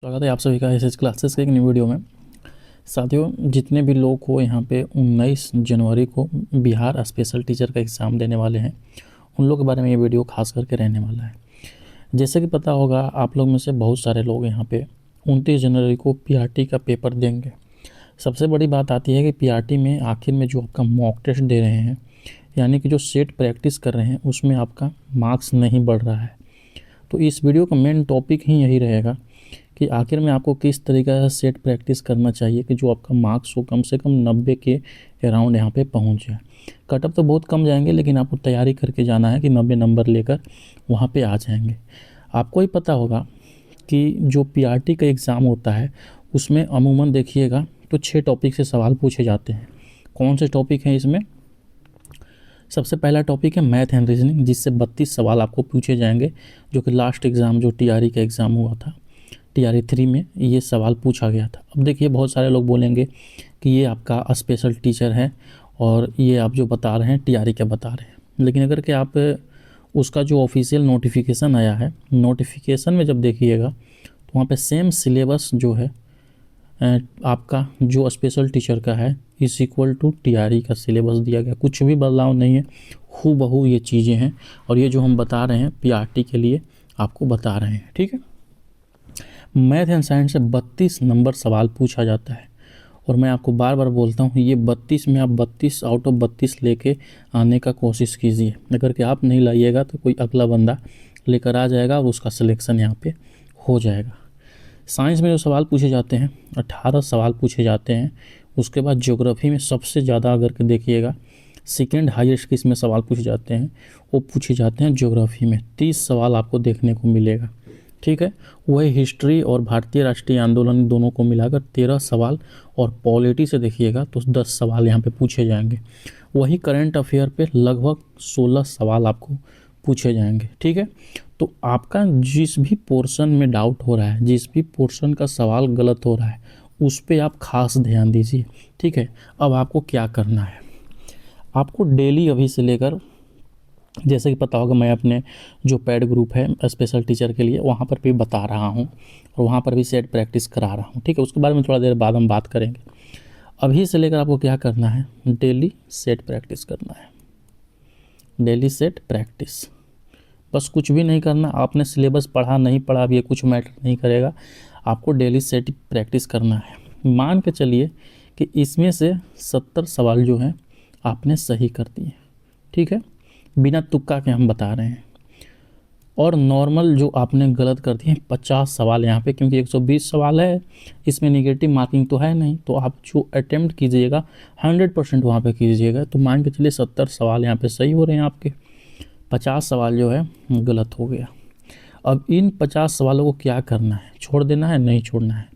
स्वागत है आप सभी का एसएच क्लासेस के एक न्यू वीडियो में। साथियों, जितने भी लोग को यहाँ पे 19 जनवरी को बिहार स्पेशल टीचर का एग्ज़ाम देने वाले हैं, उन लोग के बारे में ये वीडियो खास करके रहने वाला है। जैसे कि पता होगा, आप लोग में से बहुत सारे लोग यहाँ पे 29 जनवरी को पीआरटी का पेपर देंगे। सबसे बड़ी बात आती है कि पीआरटी में आखिर में जो आपका मॉक टेस्ट दे रहे हैं, यानी कि जो सेट प्रैक्टिस कर रहे हैं, उसमें आपका मार्क्स नहीं बढ़ रहा है। तो इस वीडियो का मेन टॉपिक ही यही रहेगा कि आखिर में आपको किस तरीके से सेट प्रैक्टिस करना चाहिए कि जो आपका मार्क्स हो कम से कम 90 के अराउंड यहाँ पे पहुँच जाए। कटअप तो बहुत कम जाएंगे, लेकिन आपको तैयारी करके जाना है कि 90 नंबर लेकर वहाँ पे आ जाएंगे। आपको ही पता होगा कि जो पीआरटी का एग्ज़ाम होता है, उसमें अमूमन देखिएगा तो 6 टॉपिक से सवाल पूछे जाते हैं। कौन से टॉपिक हैं इसमें? सबसे पहला टॉपिक है मैथ एंड रीजनिंग, जिससे 32 सवाल आपको पूछे जाएंगे, जो कि लास्ट एग्ज़ाम जो टीआरई का एग्ज़ाम हुआ था, टीआरई 3 में ये सवाल पूछा गया था। अब देखिए, बहुत सारे लोग बोलेंगे कि ये आपका स्पेशल टीचर है और ये आप जो बता रहे हैं टीआरई का बता रहे हैं, लेकिन अगर कि आप उसका जो ऑफिशियल नोटिफिकेशन आया है, नोटिफिकेशन में जब देखिएगा तो वहाँ पे सेम सिलेबस जो है आपका जो स्पेशल टीचर का है इज इक्वल टू टीआरई का सिलेबस दिया गया। कुछ भी बदलाव नहीं है, हूबहू ये चीज़ें हैं। और ये जो हम बता रहे हैं पीआरटी के लिए आपको बता रहे हैं, ठीक है। मैथ एंड साइंस से 32 नंबर सवाल पूछा जाता है, और मैं आपको बार बार बोलता हूँ, ये 32 में आप 32 आउट ऑफ 32 लेके आने का कोशिश कीजिए। अगर कि आप नहीं लाइएगा तो कोई अगला बंदा लेकर आ जाएगा और उसका सिलेक्शन यहाँ पे हो जाएगा। साइंस में जो सवाल पूछे जाते हैं, 18 सवाल पूछे जाते हैं। उसके बाद ज्योग्राफी में सबसे ज़्यादा अगर के देखिएगा, सेकेंड हाईएस्ट किस में सवाल पूछे जाते हैं, वो पूछे जाते हैं ज्योग्राफी में। 30 सवाल आपको देखने को मिलेगा, ठीक है। वही हिस्ट्री और भारतीय राष्ट्रीय आंदोलन दोनों को मिलाकर 13 सवाल, और पॉलिटी से देखिएगा तो 10 सवाल यहाँ पे पूछे जाएंगे। वही करंट अफेयर पे लगभग 16 सवाल आपको पूछे जाएंगे, ठीक है। तो आपका जिस भी पोर्शन में डाउट हो रहा है, जिस भी पोर्शन का सवाल गलत हो रहा है, उस पर आप खास ध्यान दीजिए, ठीक है। अब आपको क्या करना है, आपको डेली अभी से लेकर, जैसे कि पता होगा, मैं अपने जो पेड ग्रुप है स्पेशल टीचर के लिए, वहाँ पर भी बता रहा हूँ और वहाँ पर भी सेट प्रैक्टिस करा रहा हूँ, ठीक है। उसके बारे में थोड़ा देर बाद हम बात करेंगे। अभी से लेकर आपको क्या करना है, डेली सेट प्रैक्टिस करना है, डेली सेट प्रैक्टिस। बस कुछ भी नहीं करना, आपने सिलेबस पढ़ा नहीं पढ़ा अब ये कुछ मैटर नहीं करेगा, आपको डेली सेट प्रैक्टिस करना है। मान के चलिए कि इसमें से 70 सवाल जो हैं आपने सही कर दिए, ठीक है, बिना तुक्का के हम बता रहे हैं। और नॉर्मल जो आपने गलत कर दिए 50 सवाल यहाँ पे, क्योंकि 120 सवाल है, इसमें निगेटिव मार्किंग तो है नहीं, तो आप जो अटेम्प्ट कीजिएगा 100% वहाँ पे कीजिएगा। तो मान के चलिए 70 सवाल यहाँ पे सही हो रहे हैं आपके, 50 सवाल जो है गलत हो गया। अब इन 50 सवालों को क्या करना है, छोड़ देना है? नहीं छोड़ना है।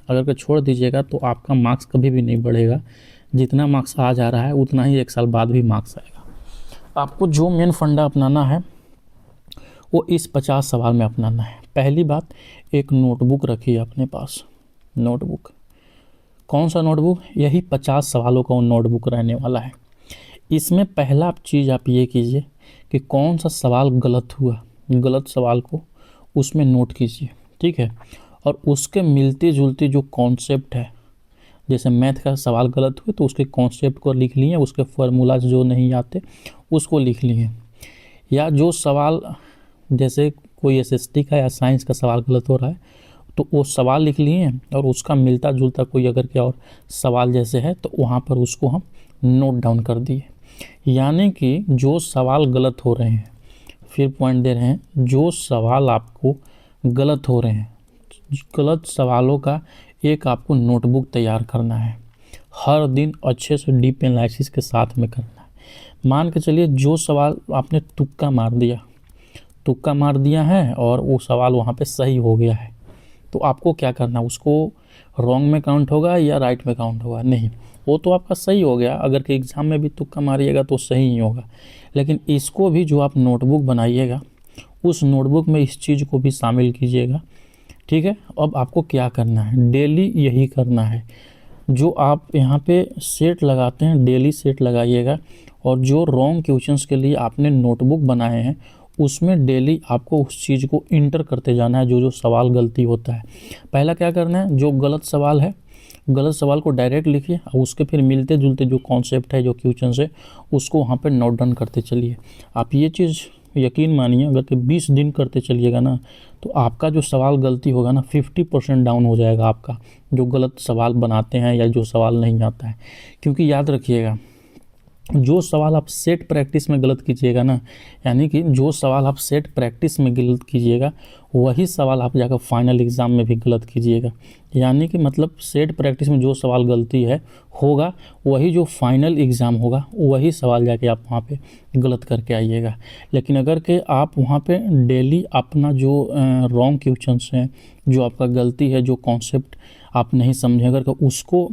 अगर के छोड़ दीजिएगा तो आपका मार्क्स कभी भी नहीं बढ़ेगा, जितना मार्क्स आ जा रहा है उतना ही 1 साल बाद भी मार्क्स आएगा। आपको जो मेन फंडा अपनाना है वो इस 50 सवाल में अपनाना है। पहली बात, एक नोटबुक रखिए अपने पास। नोटबुक, कौन सा नोटबुक? यही 50 सवालों का नोटबुक रहने वाला है। इसमें पहला चीज़ आप ये कीजिए कि कौन सा सवाल गलत हुआ, गलत सवाल को उसमें नोट कीजिए, ठीक है। और उसके मिलती जुलती जो कॉन्सेप्ट है, जैसे मैथ का सवाल गलत हुए तो उसके कॉन्सेप्ट को लिख लिए, उसके फार्मूलाज जो नहीं आते उसको लिख लिए। या जो सवाल, जैसे कोई एसएसटी का या साइंस का सवाल गलत हो रहा है तो वो सवाल लिख लिए, और उसका मिलता जुलता कोई अगर क्या और सवाल जैसे है तो वहाँ पर उसको हम नोट डाउन कर दिए। यानी कि जो सवाल गलत हो रहे हैं, फिर पॉइंट दे रहे हैं, जो सवाल आपको गलत हो रहे हैं, गलत सवालों का एक आपको नोटबुक तैयार करना है। हर दिन अच्छे से डीप एनालिसिस के साथ में करना है। मान के चलिए जो सवाल आपने तुक्का मार दिया है और वो सवाल वहाँ पे सही हो गया है, तो आपको क्या करना, उसको रॉन्ग में काउंट होगा या राइट में काउंट होगा? नहीं, वो तो आपका सही हो गया। अगर कि एग्ज़ाम में भी तुक्का मारिएगा तो सही ही होगा, लेकिन इसको भी जो आप नोटबुक बनाइएगा, उस नोटबुक में इस चीज़ को भी शामिल कीजिएगा, ठीक है। अब आपको क्या करना है, डेली यही करना है। जो आप यहाँ पे सेट लगाते हैं, डेली सेट लगाइएगा, और जो रॉन्ग क्वेश्चंस के लिए आपने नोटबुक बनाए हैं उसमें डेली आपको उस चीज़ को इंटर करते जाना है, जो जो सवाल गलती होता है। पहला क्या करना है, जो गलत सवाल है, गलत सवाल को डायरेक्ट लिखिए और उसके फिर मिलते जुलते जो कॉन्सेप्ट है, जो क्वेश्चन है, उसको वहाँ पे नोट डाउन करते चलिए। आप ये चीज़ यकीन मानिए, अगर कि 20 दिन करते चलिएगा ना, तो आपका जो सवाल गलती होगा ना 50% डाउन हो जाएगा आपका, जो गलत सवाल बनाते हैं या जो सवाल नहीं आता है। क्योंकि याद रखिएगा, जो सवाल आप सेट प्रैक्टिस में गलत कीजिएगा ना, यानी कि जो सवाल आप सेट प्रैक्टिस में गलत कीजिएगा, वही सवाल आप जाकर फाइनल एग्ज़ाम में भी गलत कीजिएगा। यानी कि मतलब सेट प्रैक्टिस में जो सवाल गलती है होगा, वही जो फाइनल एग्ज़ाम होगा वही सवाल जाके आप वहाँ पे गलत करके आइएगा। लेकिन अगर के आप वहाँ पे डेली अपना जो रॉन्ग क्वेश्चंस हैं, जो आपका गलती है, जो कॉन्सेप्ट आप नहीं समझे, अगर उसको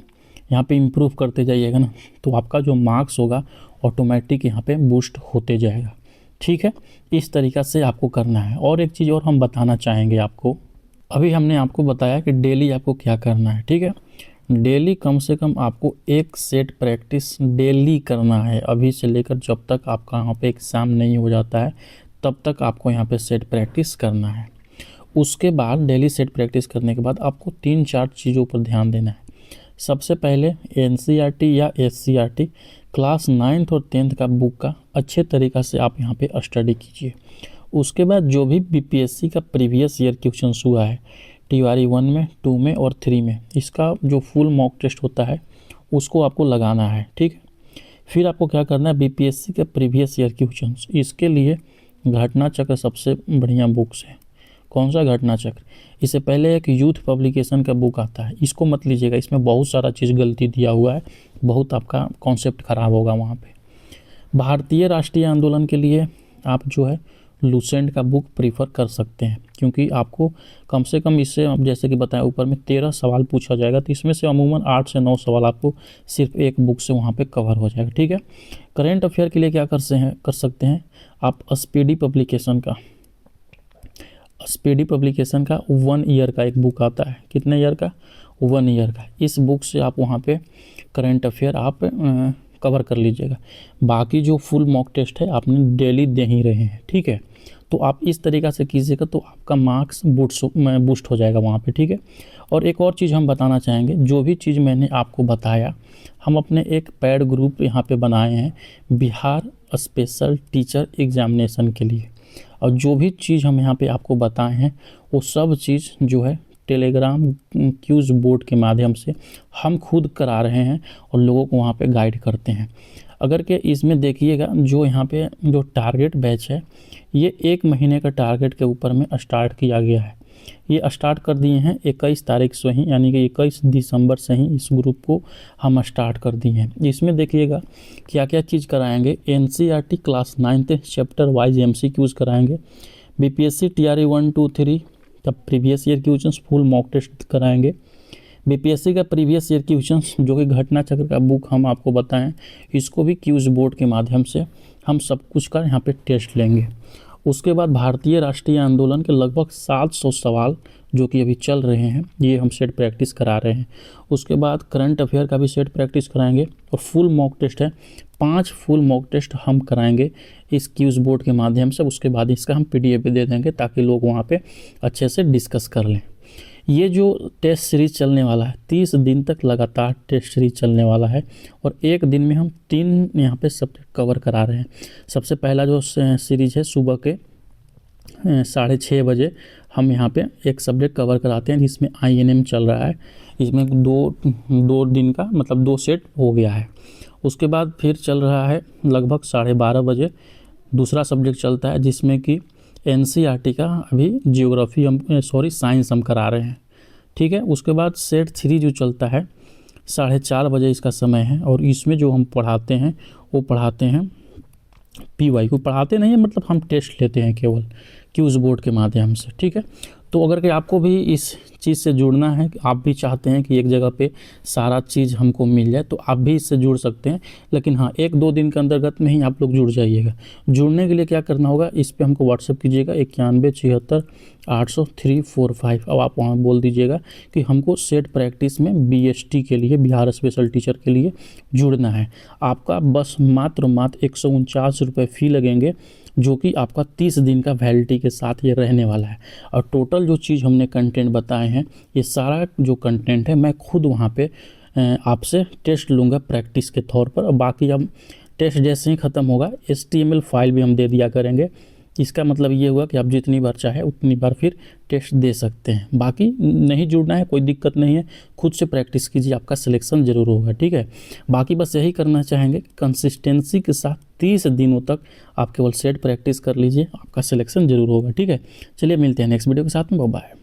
यहाँ पे इम्प्रूव करते जाइएगा ना, तो आपका जो मार्क्स होगा ऑटोमेटिक यहाँ पे बूस्ट होते जाएगा। ठीक है, इस तरीक़ा से आपको करना है। और एक चीज़ और हम बताना चाहेंगे आपको, अभी हमने आपको बताया कि डेली आपको क्या करना है। ठीक है, डेली कम से कम आपको एक सेट प्रैक्टिस डेली करना है। अभी से लेकर जब तक आपका यहाँ पे एग्ज़ाम नहीं हो जाता है, तब तक आपको यहाँ पे सेट प्रैक्टिस करना है। उसके बाद डेली सेट प्रैक्टिस करने के बाद आपको 3-4 चीज़ों पर ध्यान देना है। सबसे पहले NCERT या SCERT क्लास 9th और 10th का बुक का अच्छे तरीक़ा से आप यहाँ पे स्टडी कीजिए। उसके बाद जो भी BPSC का प्रीवियस ईयर क्वेश्चन हुआ है, TRE 1 में, 2 में और 3 में, इसका जो फुल मॉक टेस्ट होता है उसको आपको लगाना है। ठीक है, फिर आपको क्या करना है, BPSC का प्रीवियस ईयर क्वेश्चन, इसके लिए घटना चक्र सबसे बढ़िया बुक्स है। कौन सा घटना चक्र? इससे पहले एक यूथ पब्लिकेशन का बुक आता है, इसको मत लीजिएगा, इसमें बहुत सारा चीज़ गलती दिया हुआ है, बहुत आपका कॉन्सेप्ट ख़राब होगा वहाँ पे। भारतीय राष्ट्रीय आंदोलन के लिए आप जो है लूसेंट का बुक प्रीफर कर सकते हैं, क्योंकि आपको कम से कम इससे, अब जैसे कि बताया ऊपर में 13 सवाल पूछा जाएगा, तो इसमें से अमूमन 8 से 9 सवाल आपको सिर्फ एक बुक से वहाँ पे कवर हो जाएगा। ठीक है, करेंट अफेयर के लिए क्या कर सकते हैं आप, स्पीडी पब्लिकेशन का 1 ईयर का एक बुक आता है। कितने ईयर का? 1 ईयर का। इस बुक से आप वहाँ पे करेंट अफेयर आप कवर कर लीजिएगा। बाकी जो फुल मॉक टेस्ट है आपने डेली दे ही रहे हैं। ठीक है, तो आप इस तरीक़ा से कीजिएगा तो आपका मार्क्स बूस्ट हो जाएगा वहाँ पे। ठीक है, और एक और चीज़ हम बताना चाहेंगे, जो भी चीज़ मैंने आपको बताया, हम अपने एक पेड ग्रुप यहाँ पे बनाए हैं बिहार स्पेशल टीचर एग्जामिनेशन के लिए, और जो भी चीज़ हम यहाँ पे आपको बताए हैं वो सब चीज़ जो है टेलीग्राम क्यूज बोर्ड के माध्यम से हम खुद करा रहे हैं और लोगों को वहाँ पे गाइड करते हैं। अगर के इसमें देखिएगा, जो यहाँ पे जो टारगेट बैच है, ये 1 महीने का टारगेट के ऊपर में स्टार्ट किया गया है। ये स्टार्ट कर दिए हैं 21 तारीख से ही, यानी कि 21 दिसंबर से ही इस ग्रुप को हम स्टार्ट कर दिए हैं। इसमें देखिएगा क्या क्या चीज़ कराएंगे। NCERT class 9th chapter wise MCQs कराएंगे, BPSC TRE 1, 2, 3 का previous year questions full mock test कराएंगे। BPSC का प्रीवियस ईयर क्वेश्चंस जो कि घटना चक्र का बुक हम आपको बताएं, इसको भी क्यूज बोर्ड के माध्यम से हम सब कुछ का यहाँ पे टेस्ट लेंगे। उसके बाद भारतीय राष्ट्रीय आंदोलन के लगभग 700 सवाल जो कि अभी चल रहे हैं, ये हम सेट प्रैक्टिस करा रहे हैं। उसके बाद करंट अफेयर का भी सेट प्रैक्टिस कराएंगे, और फुल मॉक टेस्ट है, 5 फुल मॉक टेस्ट हम कराएंगे इस क्यूज बोर्ड के माध्यम से। उसके बाद इसका हम PDF भी दे देंगे ताकि लोग वहाँ पे अच्छे से डिस्कस कर लें। ये जो टेस्ट सीरीज़ चलने वाला है, 30 दिन तक लगातार टेस्ट सीरीज़ चलने वाला है, और एक दिन में हम 3 यहाँ पे सब्जेक्ट कवर करा रहे हैं। सबसे पहला जो सीरीज़ है, सुबह के 6:30 बजे हम यहाँ पे एक सब्जेक्ट कवर कराते हैं, जिसमें INM चल रहा है। इसमें दो दिन का मतलब 2 सेट हो गया है। उसके बाद फिर चल रहा है लगभग 12:30 बजे दूसरा सब्जेक्ट चलता है, जिसमें कि NCERT का अभी साइंस हम करा रहे हैं। ठीक है, उसके बाद सेट 3 जो चलता है 4:30 बजे इसका समय है, और इसमें जो हम पढ़ाते हैं वो पढ़ाते हैं PY को पढ़ाते नहीं है, मतलब हम टेस्ट लेते हैं केवल क्यूज बोर्ड के माध्यम से। ठीक है, तो अगर कि आपको भी इस चीज़ से जुड़ना है, आप भी चाहते हैं कि एक जगह पे सारा चीज़ हमको मिल जाए, तो आप भी इससे जुड़ सकते हैं। लेकिन हाँ, 1-2 दिन के अंतर्गत में ही आप लोग जुड़ जाइएगा। जुड़ने के लिए क्या करना होगा, इस पे हमको व्हाट्सअप कीजिएगा 9176 800 345। अब आप वहाँ बोल दीजिएगा कि हमको सेट प्रैक्टिस में BST के लिए, बिहार स्पेशल टीचर के लिए जुड़ना है। आपका बस मात्र 149 रुपये फ़ी लगेंगे, जो कि आपका 30 दिन का वैलिडिटी के साथ ये रहने वाला है। और टोटल जो चीज़ हमने कंटेंट बताए हैं, ये सारा जो कंटेंट है मैं खुद वहाँ पे आपसे टेस्ट लूँगा प्रैक्टिस के तौर पर। और बाकी अब टेस्ट जैसे ही ख़त्म होगा HTML फाइल भी हम दे दिया करेंगे। इसका मतलब ये हुआ कि आप जितनी बार चाहे उतनी बार फिर टेस्ट दे सकते हैं। बाकी नहीं जुड़ना है, कोई दिक्कत नहीं है, खुद से प्रैक्टिस कीजिए, आपका सिलेक्शन ज़रूर होगा, ठीक है। बाकी बस यही करना चाहेंगे, कंसिस्टेंसी के साथ 30 दिनों तक आप केवल सेट प्रैक्टिस कर लीजिए, आपका सिलेक्शन ज़रूर होगा, ठीक है। चलिए मिलते हैं नेक्स्ट वीडियो के साथ में, बाय बाय।